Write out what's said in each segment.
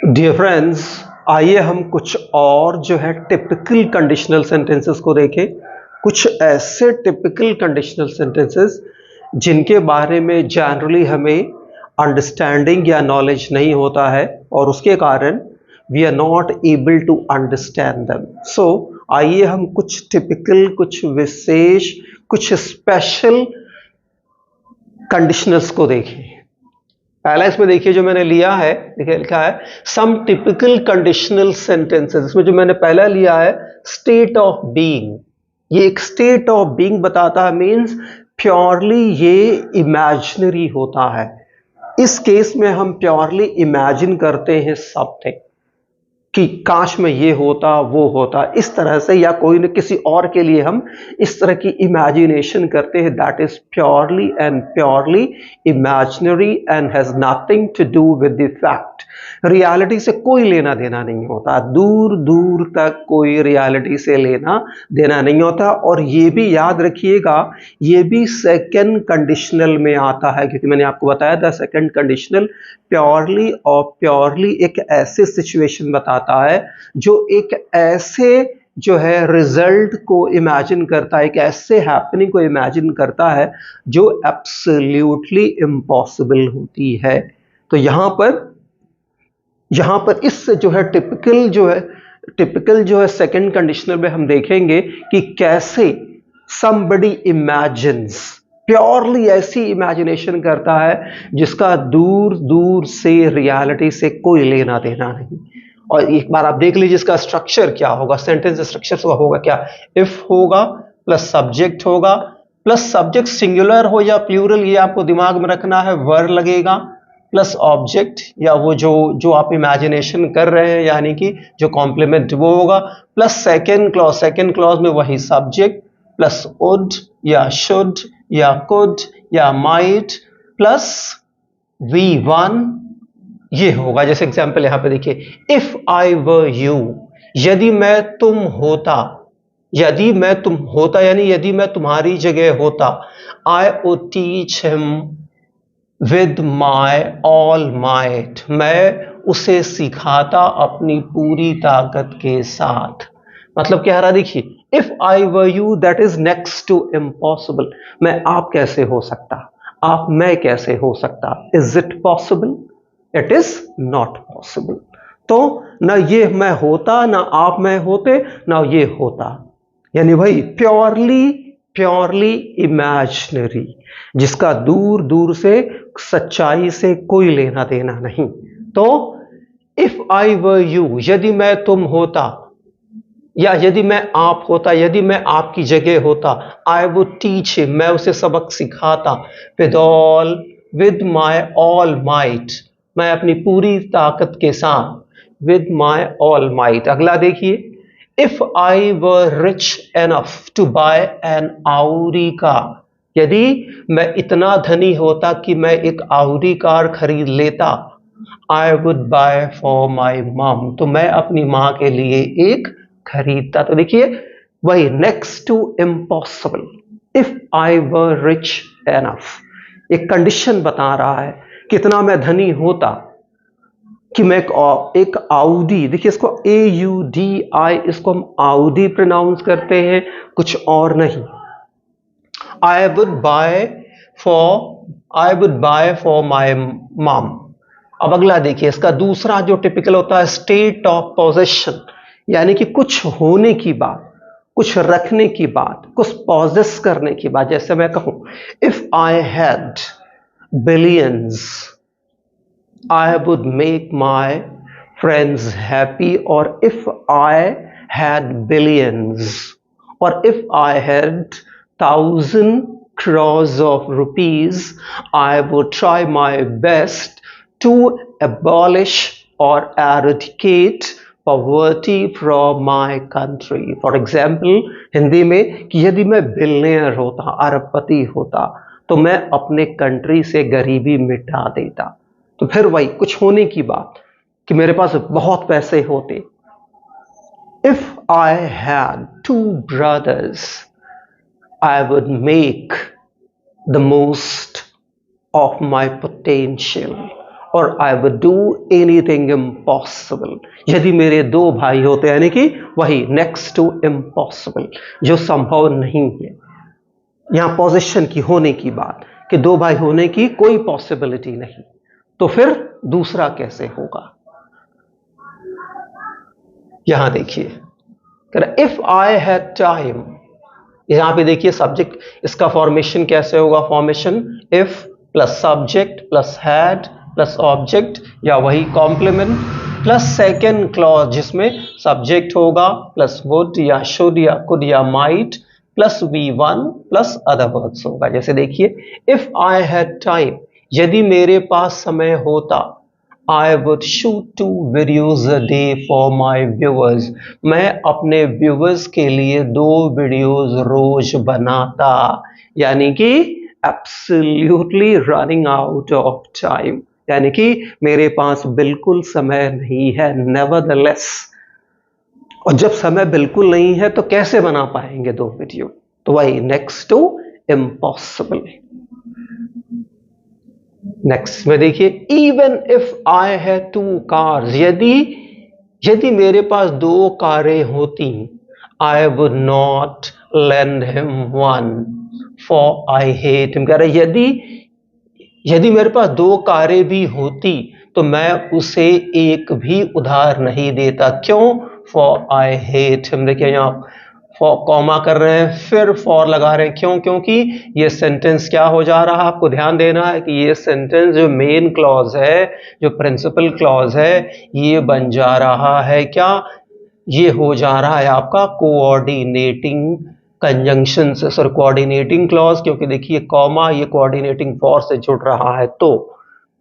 Dear friends, आइए हम कुछ और जो है टिपिकल कंडीशनल सेंटेंसेस को देखें। कुछ ऐसे टिपिकल कंडीशनल सेंटेंसेस जिनके बारे में जनरली हमें अंडरस्टैंडिंग या नॉलेज नहीं होता है और उसके कारण we are not able to understand them. So आइए हम कुछ टिपिकल, कुछ विशेष, कुछ स्पेशल कंडीशनल्स को देखें। पहला इसमें देखिए जो मैंने लिया है, देखिए लिखा है सम टिपिकल कंडीशनल सेंटेंसेस। इसमें जो मैंने पहला लिया है स्टेट ऑफ बीइंग, ये एक स्टेट ऑफ बीइंग बताता है, मींस प्योरली ये इमेजिनरी होता है। इस केस में हम प्योरली इमेजिन करते हैं समथिंग कि काश में ये होता वो होता, इस तरह से, या कोई न किसी और के लिए हम इस तरह की इमेजिनेशन करते हैं। That is purely and purely imaginary and has nothing to do with the fact. Reality से कोई लेना देना नहीं होता, दूर दूर तक कोई रियलिटी से लेना देना नहीं होता। और ये भी याद रखिएगा, ये भी सेकंड कंडीशनल में आता है, क्योंकि मैंने आपको बताया था सेकंड कंडीशनल प्योरली और प्योरली एक ऐसे सिचुएशन बताता है जो एक ऐसे जो है रिजल्ट को इमेजिन करता है, एक ऐसे हैपनिंग को इमेजिन करता है जो एब्सोल्युटली इम्पॉसिबल होती है। तो यहां पर इस जो है टिपिकल जो है सेकंड कंडीशनल में हम देखेंगे कि कैसे somebody imagines, प्योरली ऐसी इमेजिनेशन करता है जिसका दूर दूर से रियलिटी से कोई लेना देना नहीं। और एक बार आप देख लीजिए इसका स्ट्रक्चर क्या होगा, सेंटेंस स्ट्रक्चर का होगा क्या, इफ होगा प्लस सब्जेक्ट होगा, प्लस सब्जेक्ट सिंगुलर हो या प्लूरल ये आपको दिमाग में रखना है, वर लगेगा, प्लस ऑब्जेक्ट या वो जो आप इमेजिनेशन कर रहे हैं यानी कि जो कॉम्प्लीमेंट वो होगा, प्लस सेकेंड क्लॉज में वही सब्जेक्ट प्लस वुड या शुड या कुड या माइट प्लस V1 ये होगा। जैसे एग्जांपल यहां पे देखिए, इफ आई वर यू, यदि मैं तुम होता, यानी यदि मैं तुम्हारी जगह होता, I would teach him with my all might, मैं उसे सिखाता अपनी पूरी ताकत के साथ। मतलब कह रहा देखिए, if I were you that is next to impossible. मैं आप कैसे हो सकता, आप मैं कैसे हो सकता, is it possible, it is not possible. तो ना ये मैं होता, ना आप मैं होते, ना ये होता, यानी भाई प्योरली इमेजिनरी, जिसका दूर दूर से सच्चाई से कोई लेना देना नहीं। तो इफ आई वर यू, यदि मैं तुम होता, या यदि मैं आप होता, यदि मैं आपकी जगह होता, आई वुड टीच हिम, मैं उसे सबक सिखाता, विद माई ऑल माइट, मैं अपनी पूरी ताकत के साथ, विद माई ऑल माइट। अगला देखिए, if I were rich enough to buy an Audi car, यदि मैं इतना धनी होता कि मैं एक आउडी कार खरीद लेता, I would buy for my मम, तो मैं अपनी मां के लिए एक खरीदता। तो देखिए वही next to impossible, if I were rich enough, एक कंडीशन बता रहा है कितना मैं धनी होता कि मैं एक आउडी, देखिए इसको AUDI, इसको हम आउडी प्रोनाउंस करते हैं, कुछ और नहीं। I would buy for my mom. अब अगला देखिए, इसका दूसरा जो टिपिकल होता है स्टेट ऑफ पोजेशन, यानी कि कुछ होने की बात, कुछ रखने की बात, कुछ पॉजेस करने की बात। जैसे मैं कहूं, if I had billions I would make my friends happy, और इफ आई हैड बिलियंस, और if I had 1,000 crores of rupees, I would try my best to abolish or eradicate poverty from my country. For example, Hindi में कि यदि मैं billionaire होता, अरबपति होता, तो मैं अपने कंट्री से गरीबी मिटा देता। तो फिर वही कुछ होने की बात कि मेरे पास बहुत पैसे होते। If I had 2 brothers, I would make the most of my potential. और I would do anything impossible. यदि मेरे दो भाई होते, यानी कि वही नेक्स्ट टू इम्पॉसिबल, जो संभव नहीं है। यहां पोजीशन की, होने की बात, कि दो भाई होने की कोई पॉसिबिलिटी नहीं, तो फिर दूसरा कैसे होगा? यहां देखिए, इफ आई हैड टाइम, यहां पे देखिए सब्जेक्ट, इसका फॉर्मेशन कैसे होगा? Formation if plus subject plus had plus object, या वही कॉम्प्लीमेंट प्लस सेकेंड क्लॉज जिसमें सब्जेक्ट होगा प्लस वुड या शुड या कुड या might plus V1 plus other words होगा। जैसे देखिए, इफ आई हैड टाइम, यदि मेरे पास समय होता, I would shoot 2 videos a day for my viewers, मैं अपने व्यूवर्स के लिए 2 वीडियोस रोज बनाता, यानी कि absolutely running out of time, यानी कि मेरे पास बिल्कुल समय नहीं है। नेवरदलेस, और जब समय बिल्कुल नहीं है तो कैसे बना पाएंगे 2 वीडियो? तो वही नेक्स्ट टू इम्पॉसिबल। नेक्स्ट में देखिए, even if I had 2 cars, यदि मेरे पास 2 कारें होती, I would not lend him 1 for I hate him. कह रहे यदि मेरे पास 2 कारें भी होती तो मैं उसे एक भी उधार नहीं देता। क्यों? For I hate him. देखिए यहां फॉर कॉमा कर रहे हैं, फिर फॉर लगा रहे हैं। क्यों? क्योंकि ये सेंटेंस क्या हो जा रहा है, आपको ध्यान देना है कि ये सेंटेंस जो मेन क्लॉज है, जो प्रिंसिपल क्लॉज है, ये बन जा रहा है क्या? ये हो जा रहा है आपका कोऑर्डिनेटिंग कंजंक्शन से, सॉरी कोऑर्डिनेटिंग क्लॉज, क्योंकि देखिए कॉमा ये कोऑर्डिनेटिंग फॉर से जुड़ रहा है। तो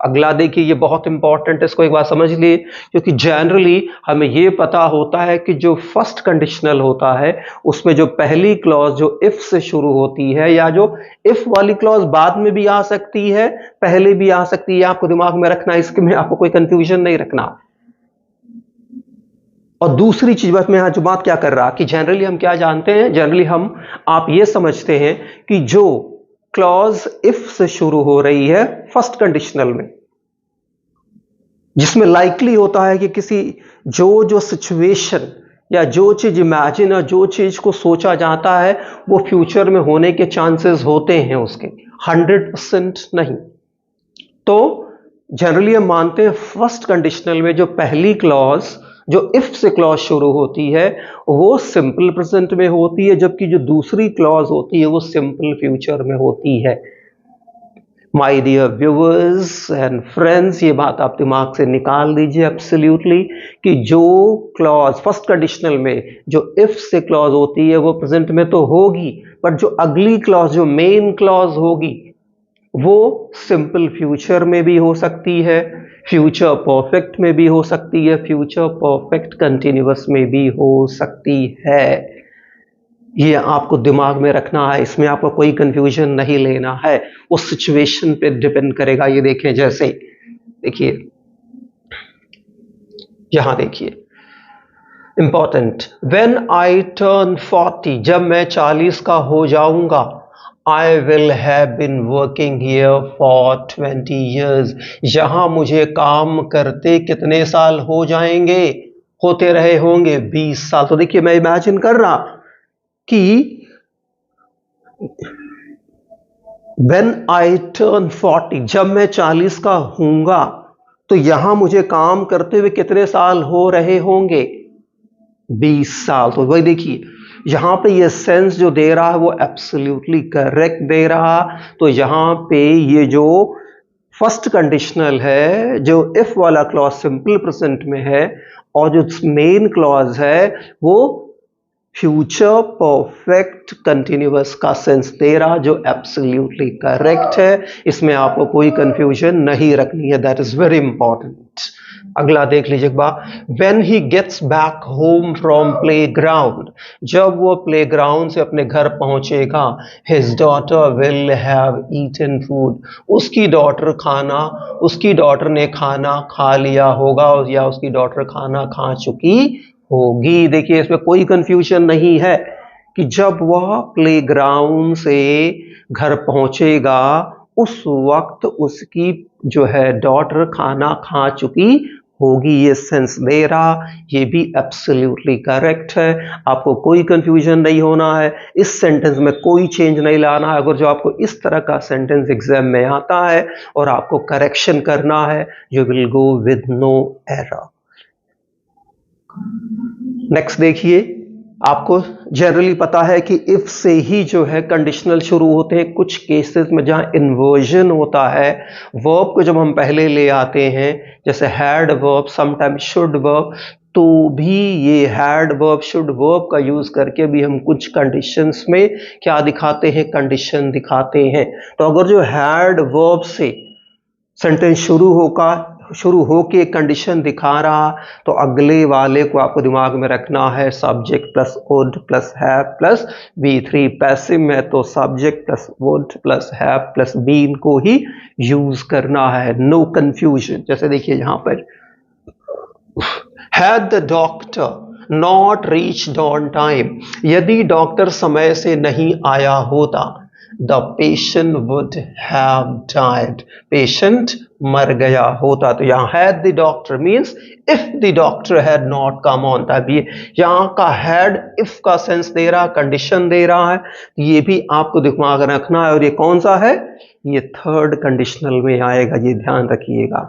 अगला देखिए, ये बहुत इंपॉर्टेंट है, इसको एक बार समझ लिए, क्योंकि जनरली हमें ये पता होता है कि जो फर्स्ट कंडीशनल होता है उसमें जो पहली क्लॉज जो इफ से शुरू होती है, या जो इफ वाली क्लॉज बाद में भी आ सकती है, पहले भी आ सकती है, आपको दिमाग में रखना, इसमें आपको कोई कंफ्यूजन नहीं रखना। और दूसरी चीज बात में यहां जो बात क्या कर रहा कि जनरली हम क्या जानते हैं, जनरली आप ये समझते हैं कि जो क्लॉज इफ से शुरू हो रही है फर्स्ट कंडीशनल में, जिसमें लाइकली होता है कि किसी जो सिचुएशन या जो चीज इमेजिन और जो चीज को सोचा जाता है वो फ्यूचर में होने के चांसेस होते हैं उसके, 100% नहीं। तो जनरली हम मानते हैं फर्स्ट कंडीशनल में जो पहली क्लॉज जो इफ से क्लॉज शुरू होती है वो सिंपल प्रेजेंट में होती है, जबकि जो दूसरी क्लॉज होती है वो सिंपल फ्यूचर में होती है। My dear viewers and friends, ये बात आप दिमाग से निकाल दीजिए एब्सोल्युटली कि जो क्लॉज फर्स्ट कंडीशनल में जो इफ से क्लॉज होती है वो प्रेजेंट में तो होगी, बट जो अगली क्लॉज जो मेन क्लॉज होगी वो सिंपल फ्यूचर में भी हो सकती है, फ्यूचर परफेक्ट में भी हो सकती है, फ्यूचर परफेक्ट कंटिन्यूअस में भी हो सकती है। ये आपको दिमाग में रखना है, इसमें आपको कोई कंफ्यूजन नहीं लेना है, उस सिचुएशन पे डिपेंड करेगा। ये देखें, जैसे देखिए यहां देखिए इंपॉर्टेंट, व्हेन आई टर्न 40, जब मैं 40 का हो जाऊंगा, I will have been working here for 20 years, यहां मुझे काम करते कितने साल हो जाएंगे, होते रहे होंगे 20 साल। तो देखिए मैं इमेजिन कर रहा कि when I turn 40, जब मैं 40 का हूंगा तो यहां मुझे काम करते हुए कितने साल हो रहे होंगे, 20 साल। तो वही देखिए यहां पे ये सेंस जो दे रहा है वो एब्सोल्युटली करेक्ट दे रहा। तो यहां पे ये जो फर्स्ट कंडीशनल है, जो इफ वाला क्लॉज सिंपल प्रेजेंट में है, और जो मेन क्लॉज है वो फ्यूचर परफेक्ट कंटिन्यूअस का सेंस दे रहा, जो एब्सोल्युटली करेक्ट है। इसमें आपको कोई कंफ्यूजन नहीं रखनी है, दैट इज वेरी इंपॉर्टेंट। अगला देख लीजिए एक बार, when he gets back home from playground, जब वो प्लेग्राउंड से अपने घर पहुंचेगा, his daughter will have eaten food, उसकी डॉटर ने खाना खा लिया होगा, या उसकी डॉटर खाना खा चुकी होगी। देखिए इसमें कोई कंफ्यूजन नहीं है कि जब वह प्लेग्राउंड से घर पहुंचेगा उस वक्त उसकी जो है डॉटर खाना खा चुकी होगी, ये सेंस दे रहा, ये भी एब्सोल्युटली करेक्ट है। आपको कोई कंफ्यूजन नहीं होना है, इस सेंटेंस में कोई चेंज नहीं लाना है। अगर जो आपको इस तरह का सेंटेंस एग्जाम में आता है और आपको करेक्शन करना है, you will go with no error. Next देखिए, आपको जनरली पता है कि इफ से ही जो है कंडीशनल शुरू होते हैं। कुछ केसेस में जहां इन्वर्जन होता है, वर्ब को जब हम पहले ले आते हैं, जैसे had verb, sometimes should verb, तो भी ये हैड वर्ब शुड वर्ब का यूज करके भी हम कुछ कंडीशंस में क्या दिखाते हैं, कंडीशन दिखाते हैं। तो अगर जो हैड वर्ब से सेंटेंस शुरू होके कंडीशन दिखा रहा, तो अगले वाले को आपको दिमाग में रखना है subject plus would plus have plus V3। Passive में तो subject plus would plus have plus been को ही यूज करना है, नो कंफ्यूजन। जैसे देखिए यहां पर, had the doctor not reached on time, यदि डॉक्टर समय से नहीं आया होता, the patient would have died, patient मर गया होता। तो यहां had the doctor means if the doctor had not come on time, ये यहां का हैड इफ का सेंस दे रहा, कंडीशन दे रहा है, ये भी आपको दिमाग रखना है। और ये कौन सा है, ये थर्ड कंडीशनल में आएगा, ये ध्यान रखिएगा।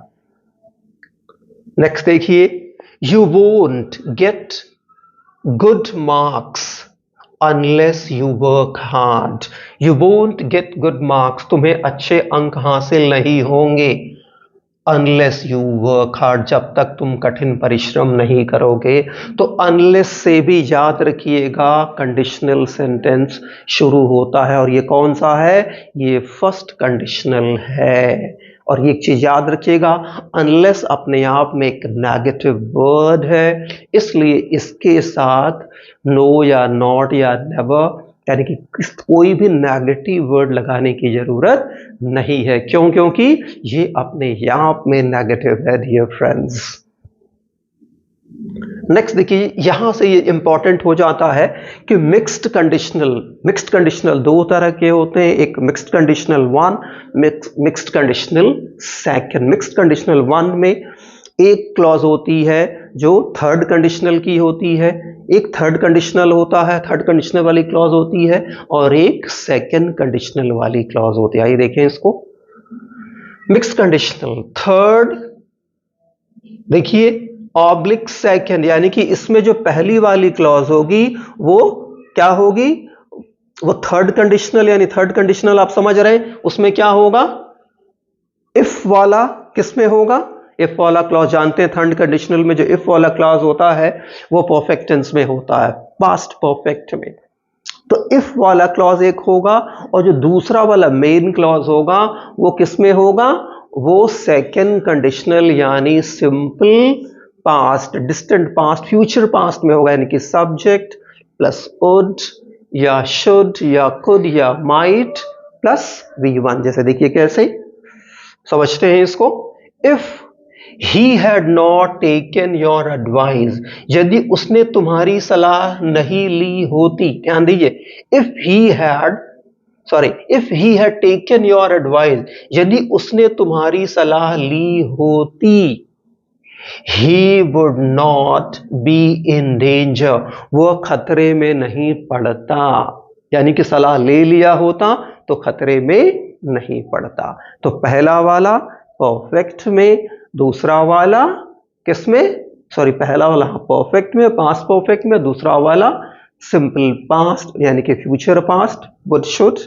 नेक्स्ट देखिए, you won't get good marks unless you work hard, you won't get good marks, तुम्हें अच्छे अंक हासिल नहीं होंगे unless you work hard, जब तक तुम कठिन परिश्रम नहीं करोगे। तो unless से भी याद रखिएगा कंडीशनल सेंटेंस शुरू होता है, और ये कौन सा है, ये फर्स्ट कंडीशनल है। और ये एक चीज याद रखिएगा, अनलेस अपने आप में एक नेगेटिव वर्ड है, इसलिए इसके साथ नो या नॉट या नेवर यानी कि कोई भी नेगेटिव वर्ड लगाने की जरूरत नहीं है। क्यों? क्योंकि ये अपने आप में नेगेटिव है डियर फ्रेंड्स। नेक्स्ट देखिए, यहां से ये इंपॉर्टेंट हो जाता है कि मिक्स्ड कंडीशनल दो तरह के होते हैं, एक mixed conditional one, mixed conditional second. Mixed conditional one में एक क्लॉज होती है जो थर्ड कंडीशनल की होती है, एक थर्ड कंडीशनल होता है, थर्ड कंडीशनल वाली क्लॉज होती है, और एक सेकंड कंडीशनल वाली क्लॉज होती है। आइए देखें इसको। मिक्स्ड कंडीशनल थर्ड, देखिए ऑब्लिक सेकंड, यानी कि इसमें जो पहली वाली क्लॉज होगी वो क्या होगी, वो थर्ड कंडीशनल, यानी थर्ड कंडीशनल आप समझ रहे हैं, उसमें क्या होगा, इफ वाला किसमें होगा, इफ वाला क्लॉज जानते हैं, थर्ड कंडीशनल में जो इफ वाला क्लॉज होता है वो परफेक्ट टेंस में होता है, पास्ट परफेक्ट में। तो इफ वाला क्लॉज एक होगा, और जो दूसरा वाला मेन क्लॉज होगा वो किसमें होगा, वो सेकंड कंडीशनल यानी simple past, distant past, future past में होगा, यानी कि सब्जेक्ट प्लस वुड या शुड या कुड या माइट प्लस V1। जैसे देखिए कैसे समझते हैं इसको। If he had not taken your advice, यदि उसने तुम्हारी सलाह नहीं ली होती, ध्यान दीजिए, if he had taken your advice, यदि उसने तुम्हारी सलाह ली होती, he would not be in danger, वह खतरे में नहीं पड़ता, यानी कि सलाह ले लिया होता तो खतरे में नहीं पड़ता। तो पहला वाला परफेक्ट में, दूसरा वाला किसमें, पहला वाला परफेक्ट में, पास्ट परफेक्ट में, दूसरा वाला सिंपल पास्ट यानी कि फ्यूचर पास्ट, वुड शुड।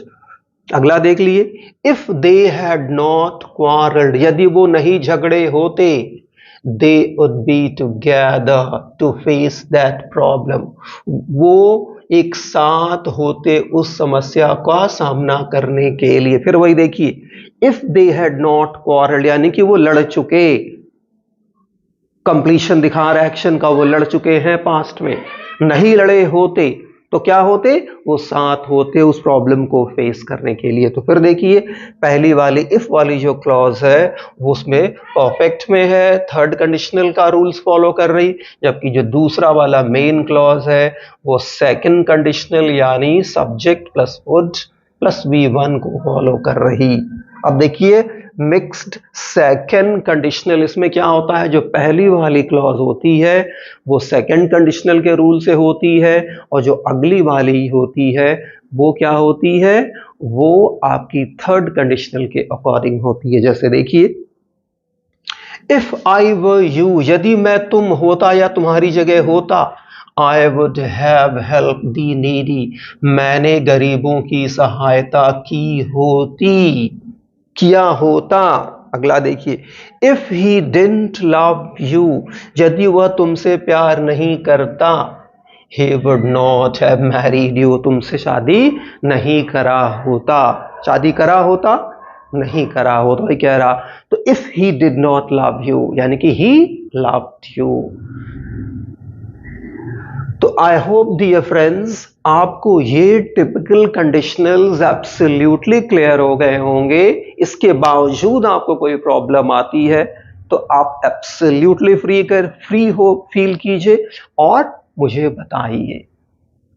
अगला देख लिए, if they had not quarrelled, यदि वो नहीं झगड़े होते, they would be together to face that problem, वो एक साथ होते उस समस्या का सामना करने के लिए। फिर वही देखिए, if they had not quarrelled यानी कि वो लड़ चुके, कंप्लीशन दिखा रहा है एक्शन का, वो लड़ चुके हैं पास्ट में। नहीं लड़े होते तो क्या होते, वो साथ होते उस प्रॉब्लम को फेस करने के लिए। तो फिर देखिए, पहली वाली इफ वाली जो क्लॉज है वो उसमें परफेक्ट में है, थर्ड कंडीशनल का रूल्स फॉलो कर रही, जबकि जो दूसरा वाला मेन क्लॉज है वो सेकंड कंडीशनल यानी subject plus would plus V1 को फॉलो कर रही। अब देखिए मिक्स्ड सेकंड कंडीशनल, इसमें क्या होता है, जो पहली वाली क्लॉज होती है वो सेकंड कंडीशनल के रूल से होती है, और जो अगली वाली होती है वो क्या होती है, वो आपकी थर्ड कंडीशनल के अकॉर्डिंग होती है। जैसे देखिए, इफ आई वर यू, यदि मैं तुम होता या तुम्हारी जगह होता, I would have help the needy, मैंने गरीबों की सहायता की होती, किया होता। अगला देखिए, if he didn't love you, यदि वह तुमसे प्यार नहीं करता, he would not have married you, तुमसे शादी नहीं करा होता, शादी करा होता, नहीं करा होता, वही कह रहा। तो if he did not love you यानी कि he loved you। तो आई होप डियर फ्रेंड्स आपको ये टिपिकल कंडीशनल्स एब्सोल्युटली क्लियर हो गए होंगे। इसके बावजूद आपको कोई प्रॉब्लम आती है तो आप एब्सोल्युटली फ्री हो फील कीजिए और मुझे बताइए।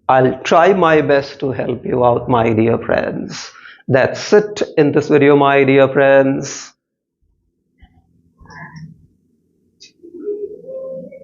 I'll try my best to help you out, my dear friends. That's it in this video, my dear friends.